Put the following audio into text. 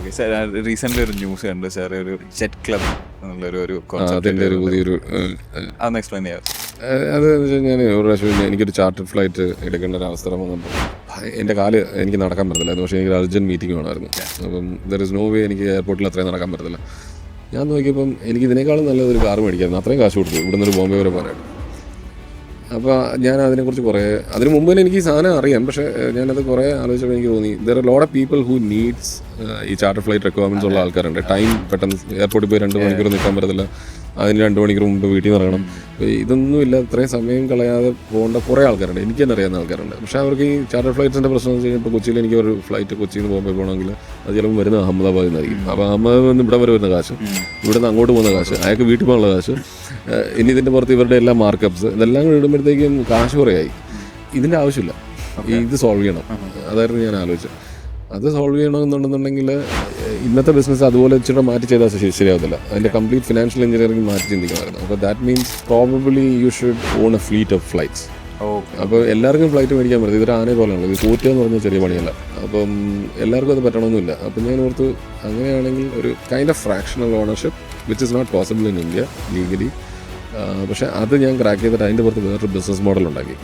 Okay sir, recently ഒരു news കണ്ടു sir, ഒരു ജെറ്റ് ക്ലബ് എന്നുള്ളൊരു അതിൻ്റെ ഒരു പുതിയൊരു അതൊന്ന് എക്സ്പ്ലെയിൻ ചെയ്യാം. അതെന്ന് വെച്ച് കഴിഞ്ഞാൽ ഒരു പ്രാവശ്യം എനിക്കൊരു ചാർട്ടർ ഫ്ലൈറ്റ് എടുക്കേണ്ട ഒരു അവസരം വന്നപ്പോൾ എൻ്റെ കാല് എനിക്ക് നടക്കാൻ പറ്റത്തില്ലായിരുന്നു. പക്ഷേ എനിക്ക് അർജൻറ്റ് മീറ്റിംഗ് വേണമായിരുന്നു. അപ്പം ദർ ഇസ് നോ വേ എനിക്ക് എയർപോർട്ടിൽ അത്രയും നടക്കാൻ പറ്റത്തില്ല. ഞാൻ നോക്കിയപ്പം എനിക്ക് ഇതിനേക്കാളും നല്ലതൊരു കാർ മേടിക്കായിരുന്നു. അത്രയും കാശ് കൊടുത്തു ഇവിടെ നിന്നൊരു ബോംബെ വരെ പോകാനായിട്ട്. അപ്പോൾ ഞാൻ അതിനെക്കുറിച്ച് കുറേ, അതിന് മുമ്പ് തന്നെ എനിക്ക് ഈ സാധനം അറിയാം. പക്ഷേ ഞാനത് കുറേ ആലോചിച്ചപ്പോൾ എനിക്ക് തോന്നി there are lot of people who needs ഈ ചാർട്ടർ ഫ്ലൈറ്റ് റിക്വയർമെൻറ്റ്സ് ഉള്ള ആൾക്കാരുണ്ട്. ടൈം പെട്ടെന്ന് എയർപോർട്ടിൽ പോയി 2 മണിക്കൂർ നിൽക്കാൻ പറ്റത്തില്ല, അതിന് 2 മണിക്കൂർ മുമ്പ് വീട്ടിൽ നിന്ന് ഇറങ്ങണം. ഇതൊന്നുമില്ല, ഇത്രയും സമയം കളയാതെ പോകേണ്ട കുറേ ആൾക്കാരുണ്ട്, എനിക്ക് തന്നെ അറിയാവുന്ന ആൾക്കാരുണ്ട്. പക്ഷേ അവർക്ക് ഈ ചാർട്ടർ ഫ്ലൈറ്റ്സിൻ്റെ പ്രശ്നം എന്ന് വെച്ച് കഴിഞ്ഞാൽ ഇപ്പോൾ കൊച്ചിയിൽ എനിക്ക് ഒരു ഫ്ലൈറ്റ് കൊച്ചിയിൽ നിന്ന് ബോംബെ പോകണമെങ്കിൽ അത് ചിലപ്പോൾ വരുന്നത് അഹമ്മദാബാദിൽ നിന്നായിരിക്കും. അപ്പോൾ അഹമ്മദാബാദിൽ നിന്ന് ഇവിടെ വരെ വരുന്ന കാശ്, ഇവിടെ നിന്ന് അങ്ങോട്ട് പോകുന്ന കാശ്, അയാൾക്ക് വീട്ടിൽ പോകാനുള്ള കാശ്, ഇനി ഇതിൻ്റെ പുറത്ത് ഇവരുടെ എല്ലാ മാർക്കപ്സ്, ഇതെല്ലാം കൂടി ഇടുമ്പോഴത്തേക്കും കാശ് കുറയായി. ഇതിൻ്റെ ആവശ്യമില്ല, ഇത് സോൾവ് ചെയ്യണം. അതായിരുന്നു ഞാൻ ആലോചിച്ചത്. അത് സോൾവ് ചെയ്യണമെന്നുണ്ടെന്നുണ്ടെങ്കിൽ ഇന്നത്തെ ബിസിനസ് അതുപോലെ ഇച്ചിരി മാറ്റി ചെയ്താൽ ശരിയാവത്തില്ല. അതിൻ്റെ കംപ്ലീറ്റ് ഫിനാൻഷ്യൽ എഞ്ചിനീയറിംഗ് മാറ്റി ചിന്തിക്കണമായിരുന്നു. അപ്പോൾ that means probably you should on A fleet of flights. അപ്പോൾ എല്ലാവർക്കും ഫ്ലൈറ്റ് മേടിക്കാൻ പറ്റും. ഇതൊരു ആനയെ പോലെയാണല്ലോ, ഇത് കൂറ്റുക എന്ന് പറഞ്ഞാൽ ചെറിയ പണിയല്ല. അപ്പം എല്ലാവർക്കും അത് പറ്റണമെന്നില്ല. അപ്പം ഞാൻ ഓർത്ത് അങ്ങനെയാണെങ്കിൽ ഒരു kind of fractional ownership which is not possible in India legally. പക്ഷേ അത് ഞാൻ ക്രാക്ക് ചെയ്തിട്ട് അതിൻ്റെ പുറത്ത് വേറൊരു ബിസിനസ് മോഡൽ ഉണ്ടാക്കി.